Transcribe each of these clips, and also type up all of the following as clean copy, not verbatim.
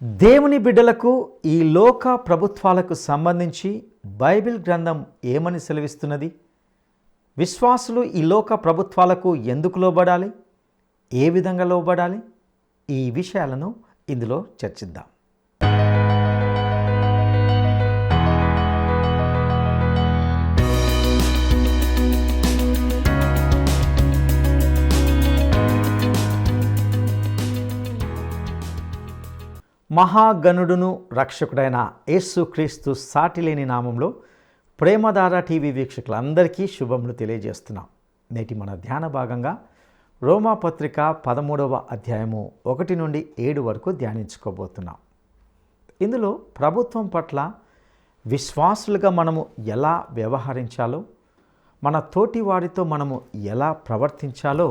దేవుని బిడ్డలకు ఈ లోక ప్రభుత్వాలకు సంబంధించి బైబిల్ గ్రంథం ఏమని సెలవిస్తున్నది? విశ్వాసులు ఈ లోక ప్రభుత్వాలకు ఎందుకు లోబడాలి? ఏ విధంగా లోబడాలి? ఈ విషయాలను ఇందులో చర్చిద్దాం. మహాగణుడును రక్షకుడైన యేసుక్రీస్తు సాటిలేని నామంలో ప్రేమధార టీవీ వీక్షకులందరికీ శుభములు తెలియజేస్తున్నాం. నేటి మన ధ్యాన భాగంగా రోమాపత్రిక 13వ అధ్యాయము 1 నుండి 7 వరకు ధ్యానించుకోబోతున్నాం. ఇందులో ప్రభుత్వం పట్ల విశ్వాసులుగా మనము ఎలా వ్యవహరించాలో, మన తోటి వారితో మనము ఎలా ప్రవర్తించాలో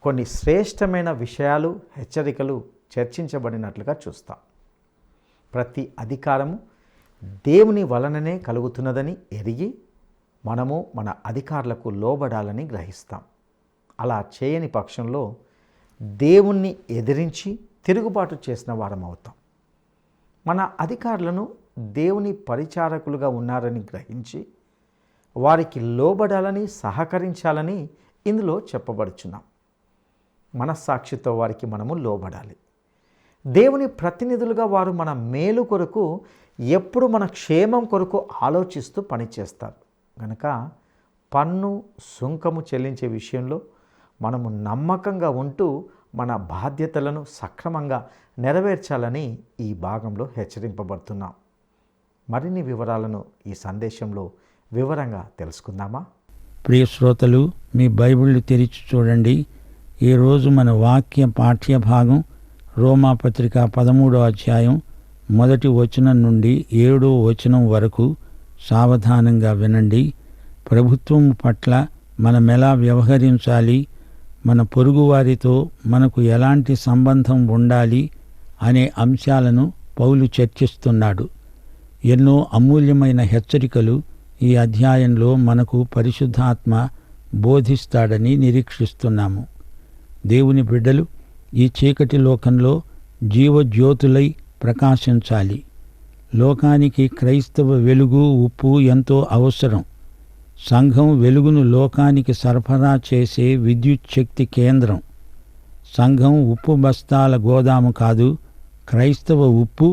కొన్ని శ్రేష్టమైన విషయాలు, హెచ్చరికలు చర్చించబడినట్లుగా చూస్తాం. ప్రతి అధికారము దేవుని వలననే కలుగుతున్నదని ఎరిగి మనము మన అధికారులకు లోబడాలని గ్రహిస్తాం. అలా చేయని పక్షంలో దేవుణ్ణి ఎదిరించి తిరుగుబాటు చేసిన వారం అవుతాం. మన అధికారులను దేవుని పరిచారకులుగా ఉన్నారని గ్రహించి వారికి లోబడాలని, సహకరించాలని ఇందులో చెప్పబడుచున్నాం. మనస్సాక్షితో వారికి మనము లోబడాలి. దేవుని ప్రతినిధులుగా వారు మన మేలు కొరకు, ఎప్పుడు మన క్షేమం కొరకు ఆలోచిస్తూ పనిచేస్తారు కనుక పన్ను సుంకము చెల్లించే విషయంలో మనము నమ్మకంగా ఉంటూ మన బాధ్యతలను సక్రమంగా నెరవేర్చాలని ఈ భాగంలో హెచ్చరింపబడుతున్నాం. మరిన్ని వివరాలను ఈ సందేశంలో వివరంగా తెలుసుకుందామా? ప్రియ శ్రోతలు, మీ బైబిళ్ళు తెరిచి చూడండి. ఈరోజు మన వాక్య పాఠ్య భాగం రోమాపత్రిక 13వ అధ్యాయం 1వ వచనం నుండి 7వ వచనం వరకు సావధానంగా వినండి. ప్రభుత్వం పట్ల మనం ఎలా వ్యవహరించాలి, మన పొరుగువారితో మనకు ఎలాంటి సంబంధం ఉండాలి అనే అంశాలను పౌలు చర్చిస్తున్నాడు. ఎన్నో అమూల్యమైన హెచ్చరికలు ఈ అధ్యాయంలో మనకు పరిశుద్ధాత్మ బోధిస్తాడని నిరీక్షిస్తున్నాము. దేవుని బిడ్డలు ఈ చీకటి లోకంలో జీవజ్యోతులై ప్రకాశించాలి. లోకానికి క్రైస్తవ వెలుగు, ఉప్పు ఎంతో అవసరం. సంఘం వెలుగును లోకానికి సరఫరా చేసే విద్యుత్ శక్తి కేంద్రం. సంఘం ఉప్పు బస్తాల గోదాము కాదు. క్రైస్తవ ఉప్పు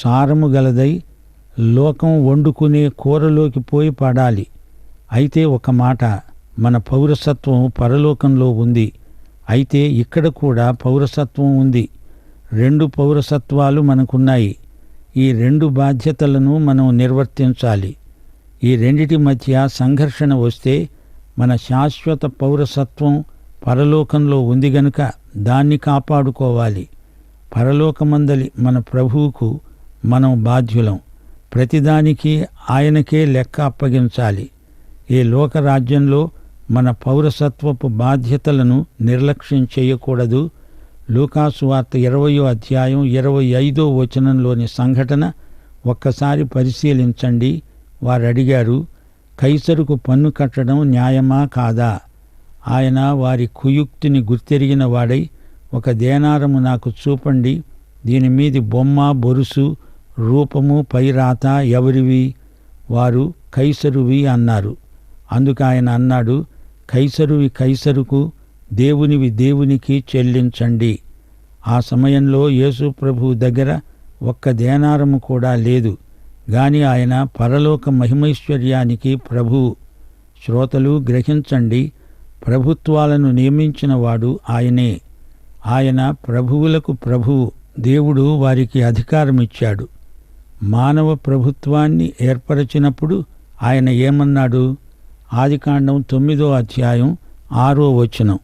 సారము గలదై లోకం వండుకునే కూరలోకి పోయి పడాలి. అయితే ఒక మాట, మన పౌరసత్వం పరలోకంలో ఉంది. అయితే ఇక్కడ కూడా పౌరసత్వం ఉంది. 2 పౌరసత్వాలు మనకున్నాయి. ఈ 2 బాధ్యతలను మనం నిర్వర్తించాలి. ఈ రెండిటి మధ్య సంఘర్షణ వస్తే మన శాశ్వత పౌరసత్వం పరలోకంలో ఉంది గనుక దాన్ని కాపాడుకోవాలి. పరలోకమందలి మన ప్రభువుకు మనం బాధ్యులం. ప్రతిదానికి ఆయనకే లెక్క అప్పగించాలి. ఈ లోకరాజ్యంలో మన పౌరసత్వపు బాధ్యతలను నిర్లక్ష్యం చేయకూడదు. లూకాసు వార్త 20వ అధ్యాయం 25వ వచనంలోని సంఘటన ఒక్కసారి పరిశీలించండి. వారు అడిగారు, కైసరుకు పన్ను కట్టడం న్యాయమా కాదా? ఆయన వారి కుయుక్తిని గుర్తెరిగిన వాడై, ఒక దేనారము నాకు చూపండి, దీని మీది బొమ్మ, బొరుసు, రూపము, పైరాత ఎవరివి? వారు కైసరువి అన్నారు. అందుకు ఆయన అన్నాడు, కైసరువి కైసరుకు, దేవునివి దేవునికి చెల్లించండి. ఆ సమయంలో యేసు ప్రభువు దగ్గర ఒక్క దేనారము కూడా లేదు. గాని ఆయన పరలోక మహిమైశ్వర్యానికి ప్రభువు. శ్రోతలు గ్రహించండి, ప్రభుత్వాలను నియమించిన వాడు ఆయనే. ఆయన ప్రభువులకు ప్రభువు. దేవుడు వారికి అధికారమిచ్చాడు. మానవ ప్రభుత్వాన్ని ఏర్పరచినప్పుడు ఆయన ఏమన్నాడు? ఆదికాండం 9వ అధ్యాయం 6వ వచనం,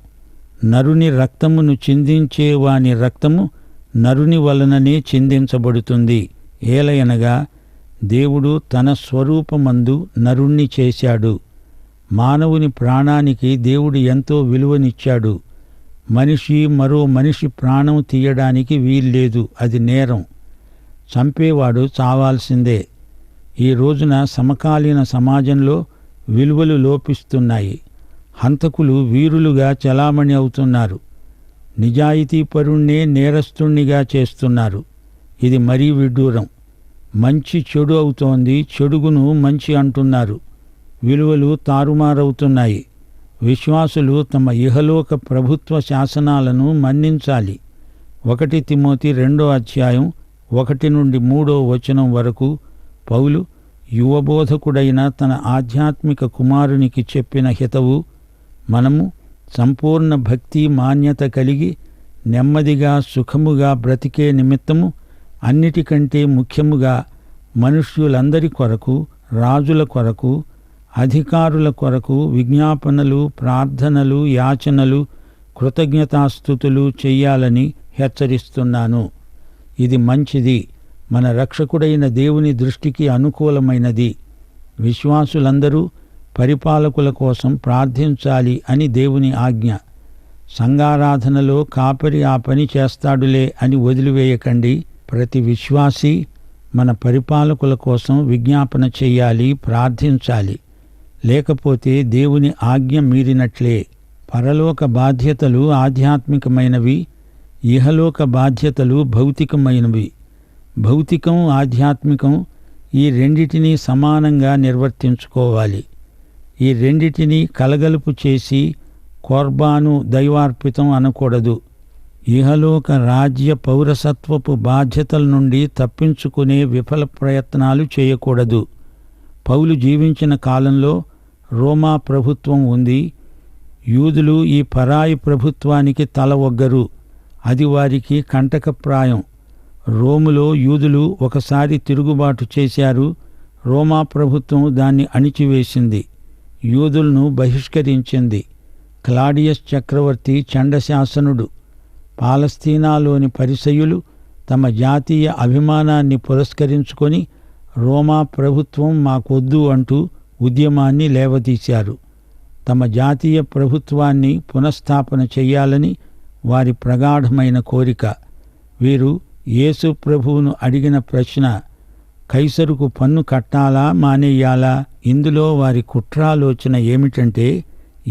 నరుని రక్తమును చిందించే వాని రక్తము నరుని వలననే చిందించబడుతుంది. ఏలయనగా దేవుడు తన స్వరూపమందు నరుణ్ణి చేశాడు. మానవుని ప్రాణానికి దేవుడు ఎంతో విలువనిచ్చాడు. మనిషి మరో మనిషి ప్రాణం తీయడానికి వీల్లేదు, అది నేరం. చంపేవాడు చావాల్సిందే. ఈ రోజున సమకాలీన సమాజంలో విలువలు లోపిస్తున్నాయి. హంతకులు వీరులుగా చలామణి అవుతున్నారు. నిజాయితీపరుణ్ణే నేరస్తుణ్ణిగా చేస్తున్నారు. ఇది మరీ విడ్డూరం. మంచి చెడు అవుతోంది, చెడుగును మంచి అంటున్నారు. విలువలు తారుమారవుతున్నాయి. విశ్వాసులు తమ ఇహలోక ప్రభుత్వ శాసనాలను మన్నించాలి. 1 తిమోతి 2:1-3 వరకు పౌలు యువబోధకుడైన తన ఆధ్యాత్మిక కుమారునికి చెప్పిన హితవు, మనము సంపూర్ణ భక్తి మాన్యత కలిగి నెమ్మదిగా సుఖముగా బ్రతికే నిమిత్తము అన్నిటికంటే ముఖ్యముగా మనుష్యులందరి కొరకు, రాజుల కొరకు, అధికారుల కొరకు విజ్ఞాపనలు, ప్రార్థనలు, యాచనలు, కృతజ్ఞతాస్తుతులు చెయ్యాలని హెచ్చరిస్తున్నాను. ఇది మంచిది, మన రక్షకుడైన దేవుని దృష్టికి అనుకూలమైనది. విశ్వాసులందరూ పరిపాలకుల కోసం ప్రార్థించాలి అని దేవుని ఆజ్ఞ. సంఘారాధనలో కాపరి ఆ పని చేస్తాడులే అని వదిలివేయకండి. ప్రతి విశ్వాసీ మన పరిపాలకుల కోసం విజ్ఞాపన చెయ్యాలి, ప్రార్థించాలి. లేకపోతే దేవుని ఆజ్ఞ మీరినట్లే. పరలోక బాధ్యతలు ఆధ్యాత్మికమైనవి, ఇహలోక బాధ్యతలు భౌతికమైనవి. భౌతికం, ఆధ్యాత్మికం ఈ రెండిటినీ సమానంగా నిర్వర్తించుకోవాలి. ఈ రెండిటినీ కలగలుపు చేసి కోర్బాను దైవార్పితం అనకూడదు. ఇహలోక రాజ్య పౌరసత్వపు బాధ్యతల నుండి తప్పించుకునే విఫల ప్రయత్నాలు చేయకూడదు. పౌలు జీవించిన కాలంలో రోమా ప్రభుత్వం ఉంది. యూదులు ఈ పరాయి ప్రభుత్వానికి తల ఒగ్గరు. అది వారికి కంటకప్రాయం. రోములో యూదులు ఒకసారి తిరుగుబాటు చేశారు. రోమా ప్రభుత్వం దాన్ని అణిచివేసింది, యూదులను బహిష్కరించింది. క్లాడియస్ చక్రవర్తి చండశాసనుడు. పాలస్తీనాలోని పరిసయ్యులు తమ జాతీయ అభిమానాన్ని పురస్కరించుకొని రోమా ప్రభుత్వం మాకొద్దు అంటూ ఉద్యమాన్ని లేవదీశారు. తమ జాతీయ ప్రభుత్వాన్ని పునఃస్థాపన చెయ్యాలని వారి ప్రగాఢమైన కోరిక. వీరు యేసు ప్రభువును అడిగిన ప్రశ్న, కైసరుకు పన్ను కట్టాలా మానేయాలా? ఇందులో వారి కుట్రాలోచన ఏమిటంటే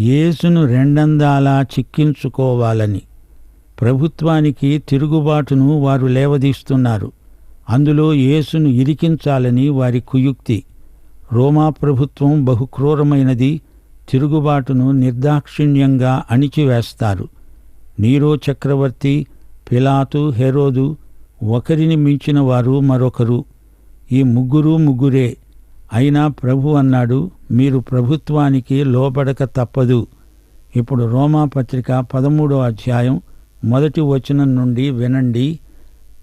యేసును రెండందాలా చిక్కించుకోవాలని. ప్రభుత్వానికి తిరుగుబాటును వారు లేవదీస్తున్నారు. అందులో యేసును ఇరికించాలని వారి కుయుక్తి. రోమా ప్రభుత్వం బహుక్రూరమైనది. తిరుగుబాటును నిర్దాక్షిణ్యంగా అణిచివేస్తారు. నీరో చక్రవర్తి, పిలాతు, హెరోదు, ఒకరిని మించిన వారు మరొకరు. ఈ ముగ్గురే. అయినా ప్రభు అన్నాడు, మీరు ప్రభుత్వానికి లోబడక తప్పదు. ఇప్పుడు రోమాపత్రిక 13:1 నుండి వినండి.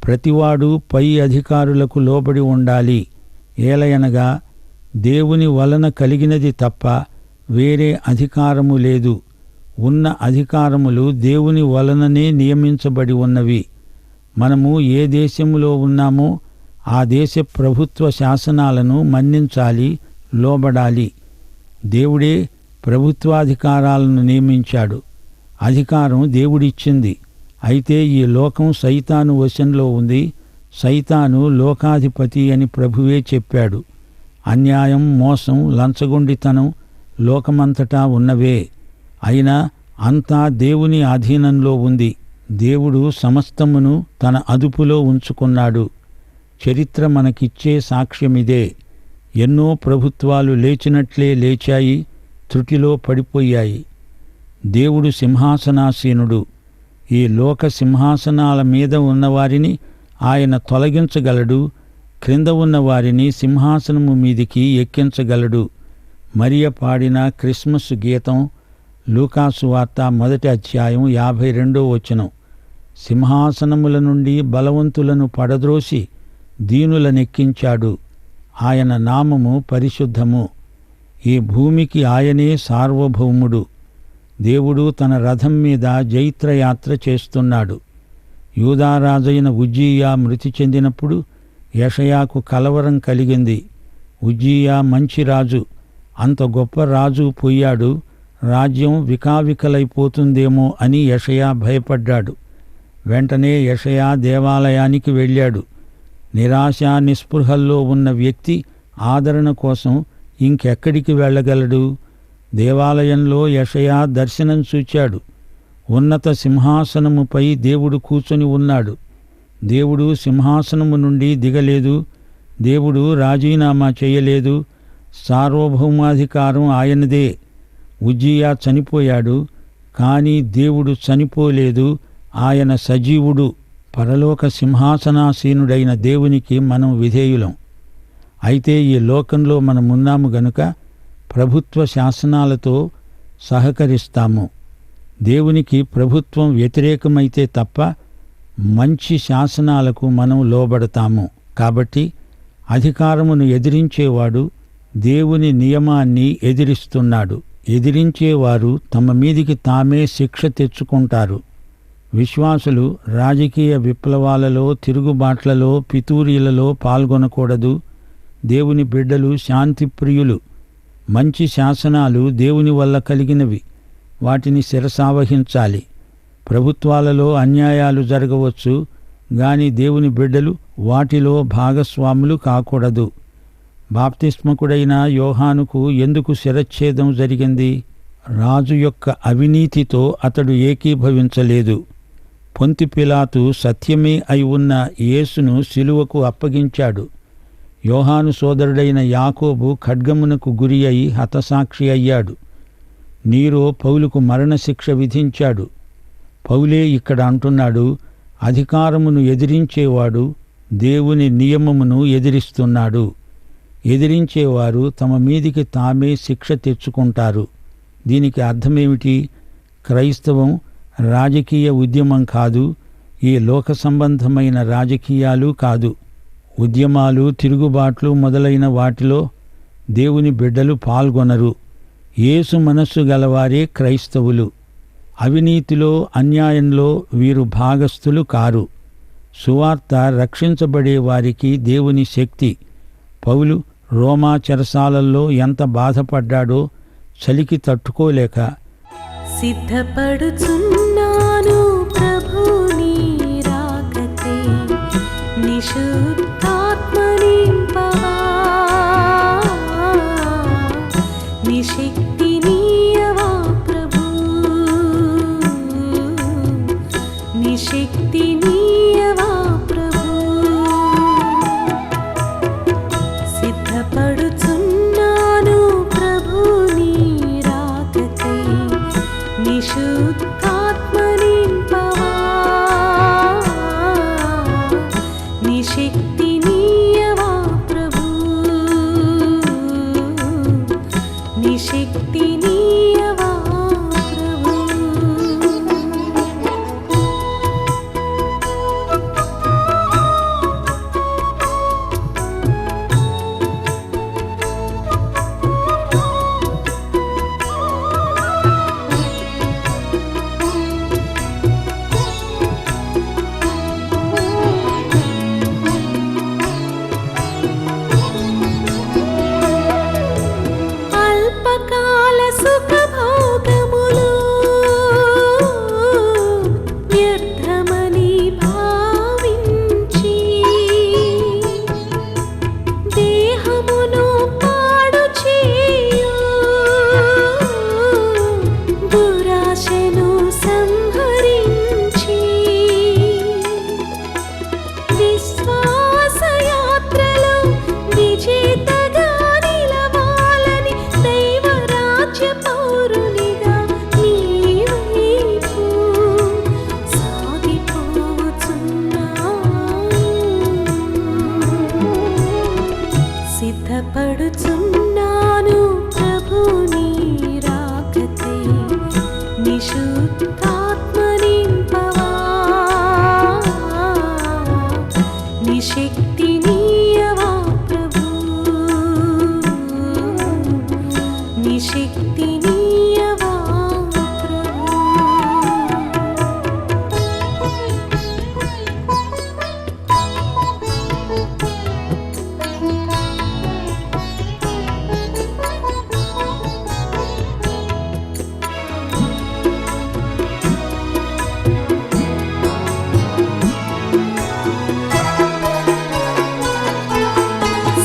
ప్రతివాడు పై అధికారులకు లోబడి ఉండాలి. ఏలయనగా దేవుని వలన కలిగినది తప్ప వేరే అధికారము లేదు. ఉన్న అధికారములు దేవుని వలననే నియమించబడి ఉన్నవి. మనము ఏ దేశములో ఉన్నామో ఆ దేశ ప్రభుత్వ శాసనాలను మన్నించాలి, లోబడాలి. దేవుడే ప్రభుత్వాధికారాలను నియమించాడు. అధికారం దేవుడిచ్చింది. అయితే ఈ లోకం సైతాను వశంలో ఉంది. సైతాను లోకాధిపతి అని ప్రభువే చెప్పాడు. అన్యాయం, మోసం, లంచగొండితనం లోకమంతటా ఉన్నవే. అయినా అంతా దేవుని అధీనంలో ఉంది. దేవుడు సమస్తమును తన అదుపులో ఉంచుకున్నాడు. చరిత్ర మనకిచ్చే సాక్ష్యమిదే. ఎన్నో ప్రభుత్వాలు లేచినట్లే లేచాయి, త్రుటిలో పడిపోయాయి. దేవుడు సింహాసనాసీనుడు. ఈ లోక సింహాసనాల మీద ఉన్నవారిని ఆయన తొలగించగలడు, క్రింద ఉన్నవారిని సింహాసనము మీదికి ఎక్కించగలడు. మరియ పాడిన క్రిస్మస్ గీతం, లూకాసు వార్త 1:52. సింహాసనముల నుండి బలవంతులను పడద్రోసి దీనులనెక్కించాడు. ఆయన నామము పరిశుద్ధము. ఈ భూమికి ఆయనే సార్వభౌముడు. దేవుడు తన రథం మీద జైత్రయాత్ర చేస్తున్నాడు. యూదారాజైన ఉజ్జియా మృతి చెందినప్పుడు యెషయాకు కలవరం కలిగింది. ఉజ్జియా మంచి రాజు, అంత గొప్ప రాజు పోయాడు, రాజ్యం వికావికలైపోతుందేమో అని యెషయా భయపడ్డాడు. వెంటనే యెషయా దేవాలయానికి వెళ్ళాడు. నిరాశ నిస్పృహల్లో ఉన్న వ్యక్తి ఆదరణ కోసం ఇంకెక్కడికి వెళ్ళగలడు? దేవాలయంలో యెషయా దర్శనం చూచాడు. ఉన్నత సింహాసనముపై దేవుడు కూర్చొని ఉన్నాడు. దేవుడు సింహాసనము నుండి దిగలేదు, దేవుడు రాజీనామా చేయలేదు, సార్వభౌమాధికారం ఆయనదే. ఉజ్జియా చనిపోయాడు, కానీ దేవుడు చనిపోలేదు, ఆయన సజీవుడు. పరలోక సింహాసనాసీనుడైన దేవునికి మనం విధేయులం. అయితే ఈ లోకంలో మనమున్నాము గనుక ప్రభుత్వ శాసనాలతో సహకరిస్తాము. దేవునికి ప్రభుత్వం వ్యతిరేకమైతే తప్ప మంచి శాసనాలకు మనం లోబడతాము. కాబట్టి అధికారమును ఎదిరించేవాడు దేవుని నియమాన్ని ఎదిరిస్తున్నాడు. ఎదిరించేవారు తమ మీదికి తామే శిక్ష తెచ్చుకుంటారు. విశ్వాసులు రాజకీయ విప్లవాలలో, తిరుగుబాట్లలో, పితూరీలలో పాల్గొనకూడదు. దేవుని బిడ్డలు శాంతిప్రియులు. మంచి శాసనాలు దేవుని వల్ల కలిగినవి, వాటిని శిరసావహించాలి. ప్రభుత్వాలలో అన్యాయాలు జరగవచ్చు, గాని దేవుని బిడ్డలు వాటిలో భాగస్వాములు కాకూడదు. బాప్తిస్మకుడైన యోహానుకు ఎందుకు శిరచ్ఛేదం జరిగింది? రాజు యొక్క అవినీతితో అతడు ఏకీభవించలేదు. పొంతి పిలాతు సత్యమే అయి ఉన్న యేసును శిలువకు అప్పగించాడు. యోహాను సోదరుడైన యాకోబు ఖడ్గమునకు గురి అయి హతసాక్షి అయ్యాడు. నీరో పౌలుకు మరణశిక్ష విధించాడు. పౌలే ఇక్కడ అంటున్నాడు, అధికారమును ఎదిరించేవాడు దేవుని నియమమును ఎదిరిస్తున్నాడు. ఎదిరించేవారు తమ మీదికి తామే శిక్ష తెచ్చుకుంటారు. దీనికి అర్థమేమిటి? క్రైస్తవం రాజకీయ ఉద్యమం కాదు, ఈ లోక సంబంధమైన రాజకీయాలు కాదు. ఉద్యమాలు, తిరుగుబాట్లు మొదలైన వాటిలో దేవుని బిడ్డలు పాల్గొనరు. యేసు మనస్సు గలవారే క్రైస్తవులు. అవినీతిలో, అన్యాయంలో వీరు భాగస్థులు కారు. సువార్త రక్షించబడే వారికి దేవుని శక్తి. పౌలు రోమా చెరసాలల్లో ఎంత బాధపడ్డాడో చలికి తట్టుకోలేక, సిద్ధపడుచున్నాను ప్రభు నీ రాకకై, నిశుద్ధాత్మ నింపవా, నీ శక్తి నీయవా ప్రభు, నీ శక్తి నీయవా ప్రభు. సిద్ధపడుచున్నాను ప్రభు నీ రాకకై, నిశుద్ధాత్మ నింపవా, నీ శక్తి నీయవా ప్రభు, నీ శక్తి నీయవా ప్రభు. అల్పకాల సుఖభోగములు వ్యర్థమని భావించి, దేహమును పాడు చేయు దురాశను సంహరించి, విశ్వాసయాత్రలో విజేతగా నిలవాలని దైవరాజ్య పౌరునిగా నీ వైపు సాగిపోవచ్చున్నాను. సిద్ధపడుచున్నాను ప్రభు నీ రాకకై, నిశుద్ధాత్మ నింపవా, నీ శక్తి నీయవా ప్రభు, నీ శక్తి నీయవా ప్రభు.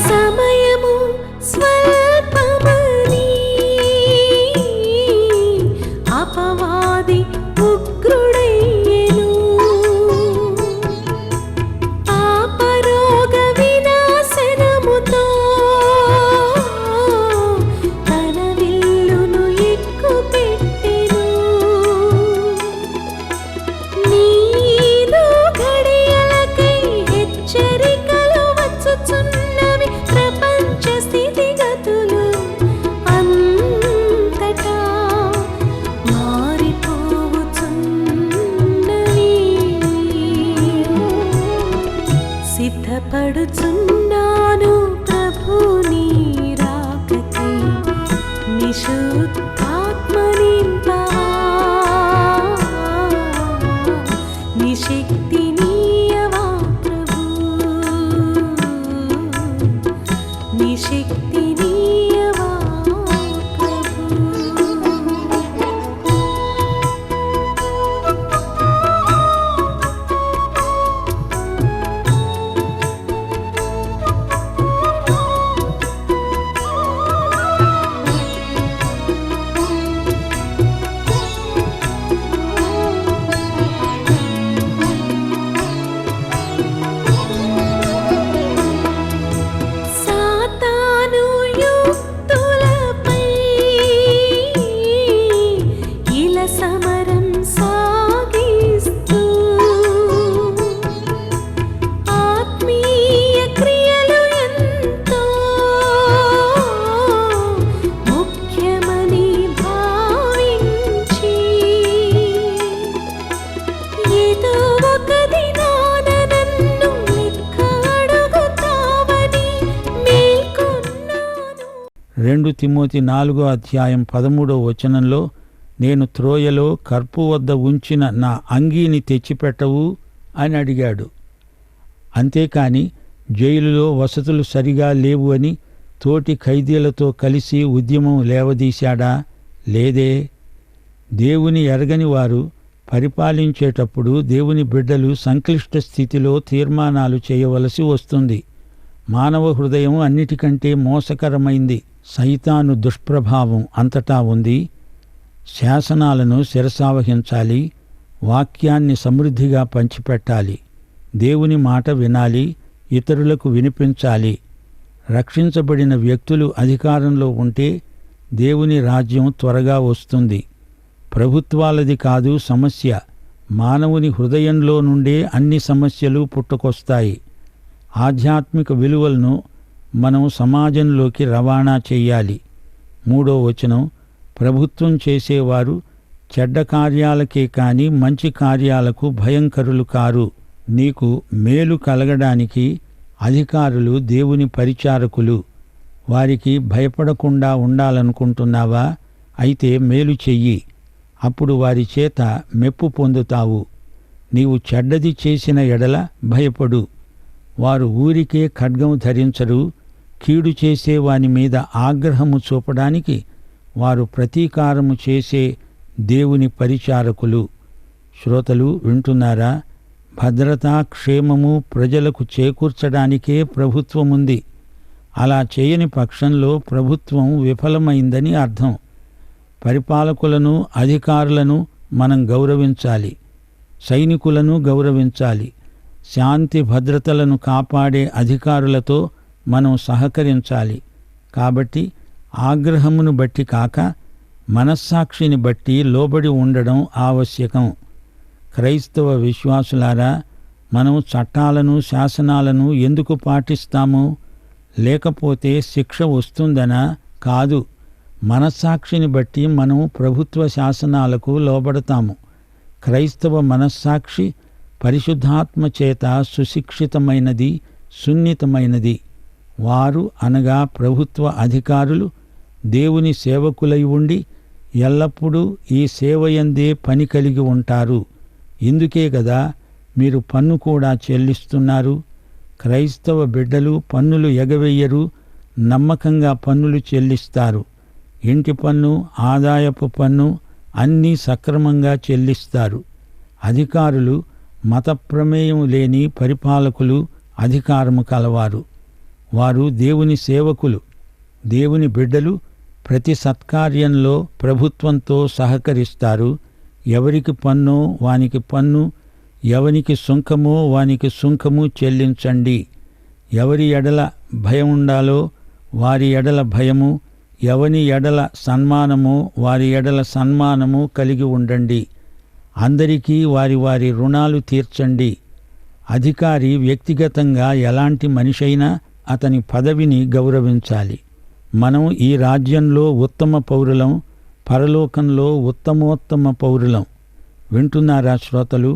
సమయము స్వల్పమని నిశుద్ధాత్మ నింపవా నీ శక్తి నీయవా ప్రభు నీ శక్తి నీయవా ప్రభు సాతాను యుక్తులపై ఇల సమరం సాగిస్తూ ఆత్మీయ క్రియలు ఎంతో ముఖ్యమని భావించి ఏదో ఒక దినాన నన్ను లెక్క అడుగుతావని మేల్కొన్నాను. 2 తిమోతి 4:13 నేను త్రోయలో కర్పు వద్ద ఉంచిన నా అంగీని తెచ్చిపెట్టవు అని అడిగాడు. అంతేకాని జైలులో వసతులు సరిగా లేవు అని తోటి ఖైదీలతో కలిసి ఉద్యమం లేవదీశాడా? లేదే. దేవుని ఎరగని వారు పరిపాలించేటప్పుడు దేవుని బిడ్డలు సంక్లిష్ట స్థితిలో తీర్మానాలు చేయవలసి వస్తుంది. మానవ హృదయం అన్నిటికంటే మోసకరమైంది. సైతాను దుష్ప్రభావం అంతటా ఉంది. శాసనాలను శిరసావహించాలి. వాక్యాన్ని సమృద్ధిగా పంచిపెట్టాలి. దేవుని మాట వినాలి, ఇతరులకు వినిపించాలి. రక్షించబడిన వ్యక్తులు అధికారంలో ఉంటే దేవుని రాజ్యం త్వరగా వస్తుంది. ప్రభుత్వాలది కాదు సమస్య. మానవుని హృదయంలో నుండే అన్ని సమస్యలు పుట్టుకొస్తాయి. ఆధ్యాత్మిక విలువలను మనం సమాజంలోకి రవాణా చెయ్యాలి. 3వ వచనం, ప్రభుత్వం చేసేవారు చెడ్డ కార్యాలకే కాని మంచి కార్యాలకు భయంకరులు కారు. నీకు మేలు కలగడానికి అధికారులు దేవుని పరిచారకులు. వారికి భయపడకుండా ఉండాలనుకుంటున్నావా? అయితే మేలు చెయ్యి. అప్పుడు వారి చేత మెప్పు పొందుతావు. నీవు చెడ్డది చేసిన ఎడల భయపడు. వారు ఊరికే ఖడ్గం ధరించరు. కీడు చేసే వాని మీద ఆగ్రహము చూపడానికి వారు ప్రతీకారము చేసే దేవుని పరిచారకులు. శ్రోతలు వింటున్నారా? భద్రత, క్షేమము ప్రజలకు చేకూర్చడానికే ప్రభుత్వముంది. అలా చేయని పక్షంలో ప్రభుత్వం విఫలమైందని అర్థం. పరిపాలకులను, అధికారులను మనం గౌరవించాలి. సైనికులను గౌరవించాలి. శాంతి భద్రతలను కాపాడే అధికారులతో మనం సహకరించాలి. కాబట్టి ఆగ్రహమును బట్టి కాక మనస్సాక్షిని బట్టి లోబడి ఉండడం ఆవశ్యకం. క్రైస్తవ విశ్వాసులారా, మనం చట్టాలను, శాసనాలను ఎందుకు పాటిస్తాము? లేకపోతే శిక్ష వస్తుందనా? కాదు. మనస్సాక్షిని బట్టి మనం ప్రభుత్వ శాసనాలకు లోబడతాము. క్రైస్తవ మనస్సాక్షి పరిశుద్ధాత్మ చేత సుశిక్షితమైనది, సున్నితమైనది. వారు అనగా ప్రభుత్వ అధికారులు దేవుని సేవకులై ఉండి ఎల్లప్పుడూ ఈ సేవయందే పని కలిగి ఉంటారు. ఇందుకే గదా మీరు పన్ను కూడా చెల్లిస్తున్నారు. క్రైస్తవ బిడ్డలు పన్నులు ఎగవెయ్యరు, నమ్మకంగా పన్నులు చెల్లిస్తారు. ఇంటి పన్ను, ఆదాయపు పన్ను అన్నీ సక్రమంగా చెల్లిస్తారు. అధికారులు మత ప్రమేయం లేని పరిపాలకులు, అధికారము కలవారు. వారు దేవుని సేవకులు. దేవుని బిడ్డలు ప్రతి సత్కార్యంలో ప్రభుత్వంతో సహకరిస్తారు. ఎవరికి పన్నో వానికి పన్ను, ఎవనికి సుంకమో వానికి సుంకము చెల్లించండి. ఎవరి ఎడల భయం ఉండాలో వారి ఎడల భయము, ఎవని ఎడల సన్మానమో వారి ఎడల సన్మానము కలిగి ఉండండి. అందరికీ వారి వారి రుణాలు తీర్చండి. అధికారి వ్యక్తిగతంగా ఎలాంటి మనిషైనా అతని పదవిని గౌరవించాలి. మనం ఈ రాజ్యంలో ఉత్తమ పౌరులం, పరలోకంలో ఉత్తమోత్తమ పౌరులం. వింటున్నారా శ్రోతలు?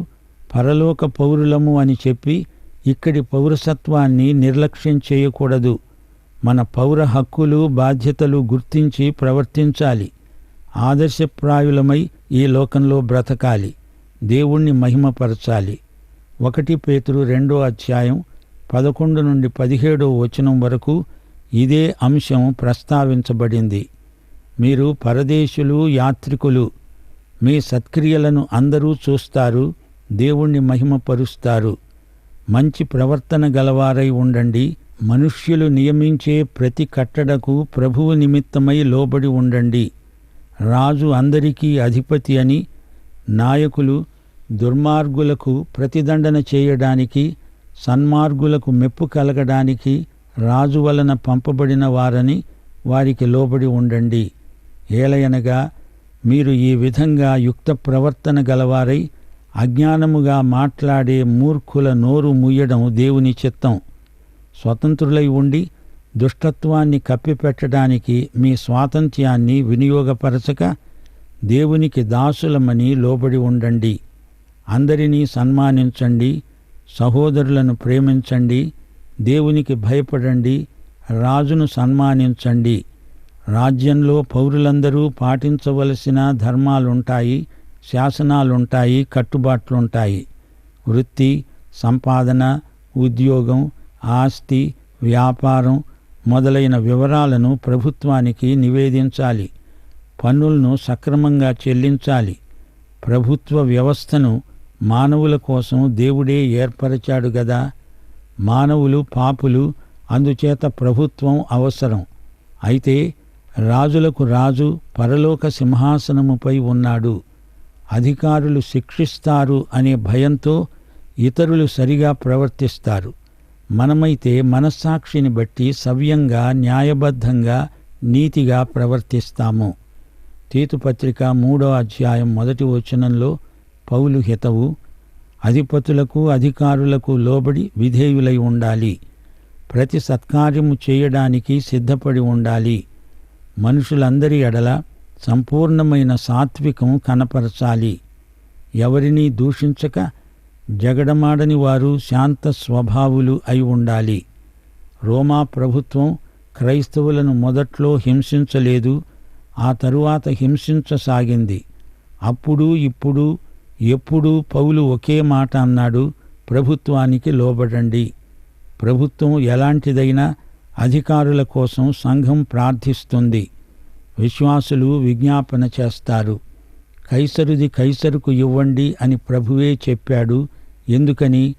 పరలోక పౌరులము అని చెప్పి ఇక్కడి పౌరసత్వాన్ని నిర్లక్ష్యం చేయకూడదు. మన పౌర హక్కులు బాధ్యతలు గుర్తించి ప్రవర్తించాలి. ఆదర్శప్రాయులమై ఈ లోకంలో బ్రతకాలి. దేవుణ్ణి మహిమపరచాలి. 1 పేతురు 2:11-17 వరకు ఇదే అంశం ప్రస్తావించబడింది. మీరు పరదేశులు, యాత్రికులు. మీ సత్క్రియలను అందరూ చూస్తారు, దేవుణ్ణి మహిమపరుస్తారు. మంచి ప్రవర్తన గలవారై ఉండండి. మనుష్యులు నియమించే ప్రతి కట్టడకు ప్రభువు నిమిత్తమై లోబడి ఉండండి. రాజు అందరికీ అధిపతి అని, నాయకులు దుర్మార్గులకు ప్రతిదండన చేయడానికి, సన్మార్గులకు మెప్పు కలగడానికి రాజు వలన పంపబడిన వారని వారికి లోబడి ఉండండి. ఏలయనగా మీరు ఈ విధంగా యుక్త ప్రవర్తన గలవారై అజ్ఞానముగా మాట్లాడే మూర్ఖుల నోరు మూయడం దేవుని చిత్తం. స్వతంత్రులై ఉండి దుష్టత్వాన్ని కప్పిపెట్టడానికి మీ స్వాతంత్ర్యాన్ని వినియోగపరచక దేవునికి దాసులమని లోబడి ఉండండి. అందరినీ సన్మానించండి, సహోదరులను ప్రేమించండి, దేవునికి భయపడండి, రాజును సన్మానించండి. రాజ్యంలో పౌరులందరూ పాటించవలసిన ధర్మాలుంటాయి, శాసనాలుంటాయి, కట్టుబాట్లుంటాయి. వృత్తి, సంపాదన, ఉద్యోగం, ఆస్తి, వ్యాపారం మొదలైన వివరాలను ప్రభుత్వానికి నివేదించాలి. పన్నులను సక్రమంగా చెల్లించాలి. ప్రభుత్వ వ్యవస్థను మానవుల కోసం దేవుడే ఏర్పరిచాడు గదా. మానవులు పాపులు, అందుచేత ప్రభుత్వం అవసరం. అయితే రాజులకు రాజు పరలోక సింహాసనముపై ఉన్నాడు. అధికారులు శిక్షిస్తారు అనే భయంతో ఇతరులు సరిగా ప్రవర్తిస్తారు. మనమైతే మనస్సాక్షిని బట్టి సవ్యంగా, న్యాయబద్ధంగా, నీతిగా ప్రవర్తిస్తాము. తీతుపత్రిక 3:1 పౌలు హితవు, అధిపతులకు అధికారులకు లోబడి విధేయులై ఉండాలి. ప్రతి సత్కార్యము చేయడానికి సిద్ధపడి ఉండాలి. మనుషులందరి ఎడల సంపూర్ణమైన సాత్వికం కనపరచాలి. ఎవరినీ దూషించక జగడమాడని వారు శాంత స్వభావులు అయి ఉండాలి. రోమా ప్రభుత్వం క్రైస్తవులను మొదట్లో హింసించలేదు, ఆ తరువాత హింసించసాగింది. అప్పుడు ఇప్పుడు ఎప్పుడూ పౌలు ఒకే మాట అన్నాడు, ప్రభుత్వానికి లోబడండి. ప్రభుత్వం ఎలాంటిదైనా అధికారుల కోసం సంఘం ప్రార్థిస్తుంది. విశ్వాసులు విజ్ఞాపన చేస్తారు. కైసరుది కైసరుకు ఇవ్వండి అని ప్రభువే చెప్పాడు. ఎందుకని?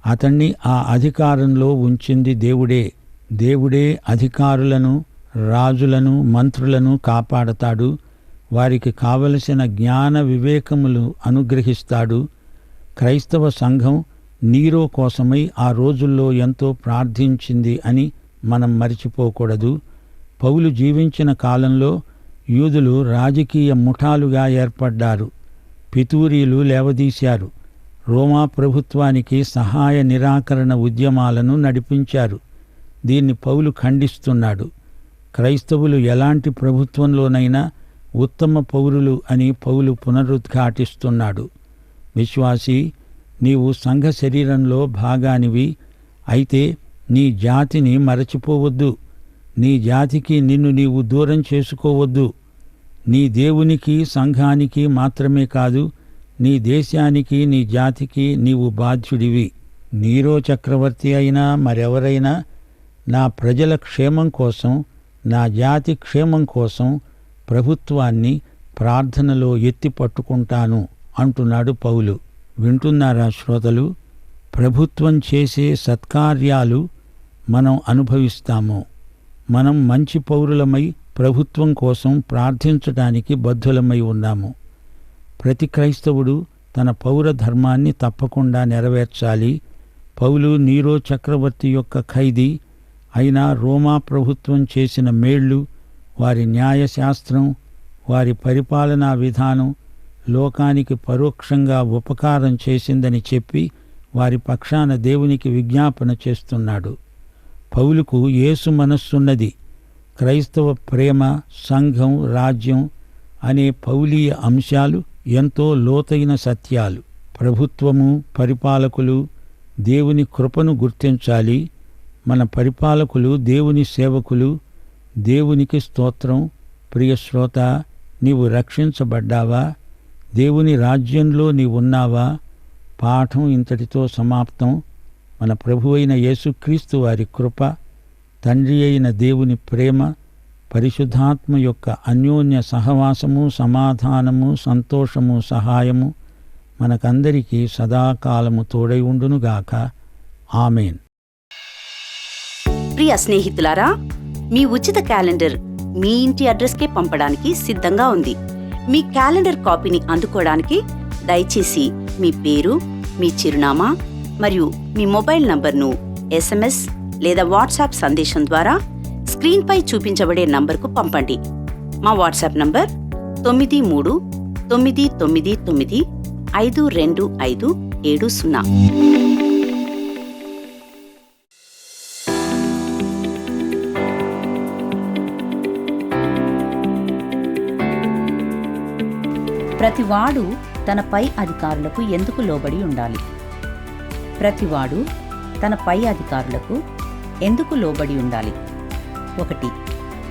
అతణ్ణి ఆ అధికారంలో ఉంచింది దేవుడే. దేవుడే అధికారులను, రాజులను, మంత్రులను కాపాడతాడు. వారికి కావలసిన జ్ఞాన వివేకములు అనుగ్రహిస్తాడు. క్రైస్తవ సంఘం నీరో కోసమై ఆ రోజుల్లో ఎంతో ప్రార్థించింది అని మనం మరిచిపోకూడదు. పౌలు జీవించిన కాలంలో యూదులు రాజకీయ ముఠాలుగా ఏర్పడ్డారు. పితూరీలు లేవదీశారు. రోమా ప్రభుత్వానికి సహాయ నిరాకరణ ఉద్యమాలను నడిపించారు. దీన్ని పౌలు ఖండిస్తున్నాడు. క్రైస్తవులు ఎలాంటి ప్రభుత్వంలోనైనా ఉత్తమ పౌరులు అని పౌలు పునరుద్ఘాటిస్తున్నాడు. విశ్వాసీ, నీవు సంఘ శరీరంలో భాగానివి. అయితే నీ జాతిని మరచిపోవద్దు. నీ జాతికి నిన్ను నీవు దూరం చేసుకోవద్దు. నీ దేవునికి, సంఘానికి మాత్రమే కాదు, నీ దేశానికి, నీ జాతికి నీవు బాధ్యుడివి. నీరో చక్రవర్తి అయినా మరెవరైనా నా ప్రజల క్షేమం కోసం, నా జాతి క్షేమం కోసం ప్రభుత్వాన్ని ప్రార్థనలో ఎత్తి పట్టుకుంటాను అంటున్నాడు పౌలు. వింటున్నారా శ్రోతలు? ప్రభుత్వం చేసే సత్కార్యాలు మనం అనుభవిస్తాము. మనం మంచి పౌరులమై ప్రభుత్వం కోసం ప్రార్థించడానికి బద్ధులమై ఉన్నాము. ప్రతి క్రైస్తవుడు తన పౌర ధర్మాన్ని తప్పకుండా నెరవేర్చాలి. పౌలు నీరో చక్రవర్తి యొక్క ఖైదీ అయినా రోమా ప్రభుత్వం చేసిన మేళ్లు, వారి న్యాయశాస్త్రం, వారి పరిపాలనా విధానం లోకానికి పరోక్షంగా ఉపకారం చేసిందని చెప్పి వారి పక్షాన దేవునికి విజ్ఞాపన చేస్తున్నాడు. పౌలుకు యేసు మనస్సున్నది. క్రైస్తవ ప్రేమ, సంఘం, రాజ్యం అనే పౌలీయ అంశాలు ఎంతో లోతైన సత్యాలు. ప్రభుత్వము, పరిపాలకులు దేవుని కృపను గుర్తించాలి. మన పరిపాలకులు దేవుని సేవకులు. దేవునికి స్తోత్రం. ప్రియ శ్రోత, నీవు రక్షించబడ్డావా? దేవుని రాజ్యంలో నీవున్నావా? పాఠం ఇంతటితో సమాప్తం. మన ప్రభువైన యేసుక్రీస్తు వారి కృప, తండ్రి అయిన దేవుని ప్రేమ, పరిశుద్ధాత్మ యొక్క అన్యోన్య సహవాసము, సమాధానము, సంతోషము, సహాయము మనకందరికీ సదాకాలము తోడై ఉండునుగాక. ఆమేన్. ప్రియ స్నేహితులారా, మీ ఉచిత క్యాలెండర్ మీ ఇంటి అడ్రస్కే పంపడానికి సిద్ధంగా ఉంది. మీ క్యాలెండర్ కాపీని అందుకోవడానికి దయచేసి మీ పేరు, మీ చిరునామా మరియు మీ మొబైల్ నంబర్ను SMS లేదా వాట్సాప్ సందేశం ద్వారా స్క్రీన్పై చూపించబడే నంబర్కు పంపండి. మా వాట్సాప్ నంబర్ 9399525570. ప్రతివాడు తన పై అధికారులకు ఎందుకు లోబడి ఉండాలి? ప్రతివాడు తన పై అధికారులకు ఎందుకు లోబడి ఉండాలి? 1.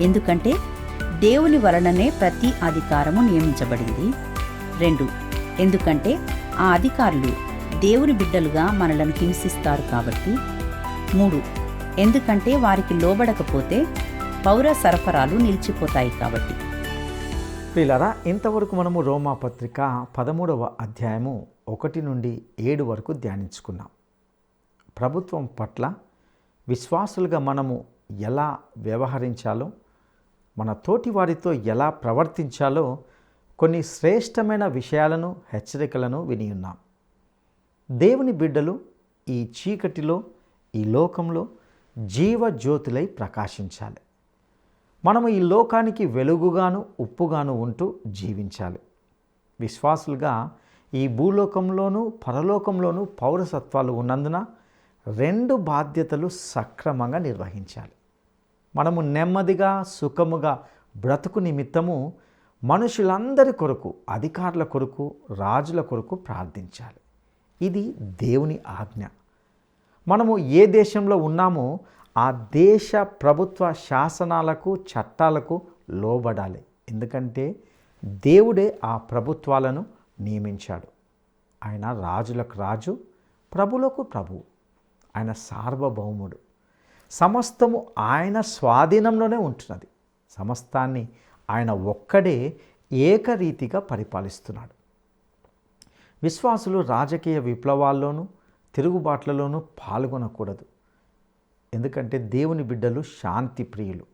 ఎందుకంటే దేవుని వలననే ప్రతి అధికారము నియమించబడింది. 2. ఎందుకంటే ఆ అధికారులు దేవుని బిడ్డలుగా మనలను హింసిస్తారు కాబట్టి. 3. ఎందుకంటే వారికి లోబడకపోతే పౌర సరఫరాలు నిలిచిపోతాయి కాబట్టి. ప్రియులారా, ఇంతవరకు మనము రోమా పత్రిక 13వ అధ్యాయము 1 నుండి 7 వరకు ధ్యానించుకున్నాం. ప్రభుత్వం పట్ల విశ్వాసులుగా మనము ఎలా వ్యవహరించాలో, మన తోటి వారితో ఎలా ప్రవర్తించాలో కొన్ని శ్రేష్టమైన విషయాలను, హెచ్చరికలను విని ఉన్నాం. దేవుని బిడ్డలు ఈ చీకటిలో, ఈ లోకంలో జీవజ్యోతులై ప్రకాశించాలి. మనము ఈ లోకానికి వెలుగుగాను, ఉప్పుగాను ఉంటూ జీవించాలి. విశ్వాసులుగా ఈ భూలోకంలోనూ పరలోకంలోనూ పౌరసత్వాలు ఉన్నందున 2 బాధ్యతలు సక్రమంగా నిర్వహించాలి. మనము నెమ్మదిగా, సుఖముగా బ్రతుకు నిమిత్తము మనుషులందరి కొరకు, అధికారుల కొరకు, రాజుల కొరకు ప్రార్థించాలి. ఇది దేవుని ఆజ్ఞ. మనము ఏ దేశంలో ఉన్నామో ఆ దేశ ప్రభుత్వ శాసనాలకు, చట్టాలకు లోబడాలి. ఎందుకంటే దేవుడే ఆ ప్రభుత్వాలను నియమించాడు. ఆయన రాజులకు రాజు, ప్రభులకు ప్రభువు. ఆయన సార్వభౌముడు. సమస్తము ఆయన స్వాధీనంలోనే ఉంటున్నది. సమస్తాన్ని ఆయన ఒక్కడే ఏకరీతిగా పరిపాలిస్తున్నాడు. విశ్వాసులు రాజకీయ విప్లవాల్లోనూ తిరుగుబాట్లలోనూ పాల్గొనకూడదు. ఎందుకంటే దేవుని బిడ్డలు శాంతి ప్రియులు.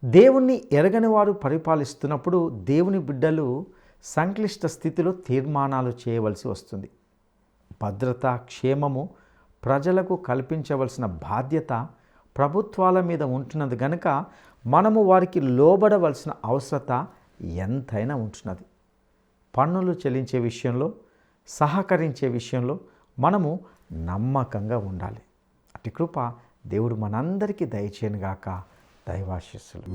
దేవుణ్ణి ఎరగని వారు పరిపాలిస్తున్నప్పుడు దేవుని బిడ్డలు సంక్లిష్ట స్థితిలో తీర్మానాలు చేయవలసి వస్తుంది. భద్రత, క్షేమము ప్రజలకు కల్పించవలసిన బాధ్యత ప్రభుత్వాల మీద ఉంటున్నది కనుక మనము వారికి లోబడవలసిన అవసరత ఎంతైనా ఉంటున్నది. పన్నులు చెల్లించే విషయంలో, సహకరించే విషయంలో మనము నమ్మకంగా ఉండాలి. అట్టి కృప దేవుడు మనందరికీ దయచేయనుగాక. దైవాశీస్సులు.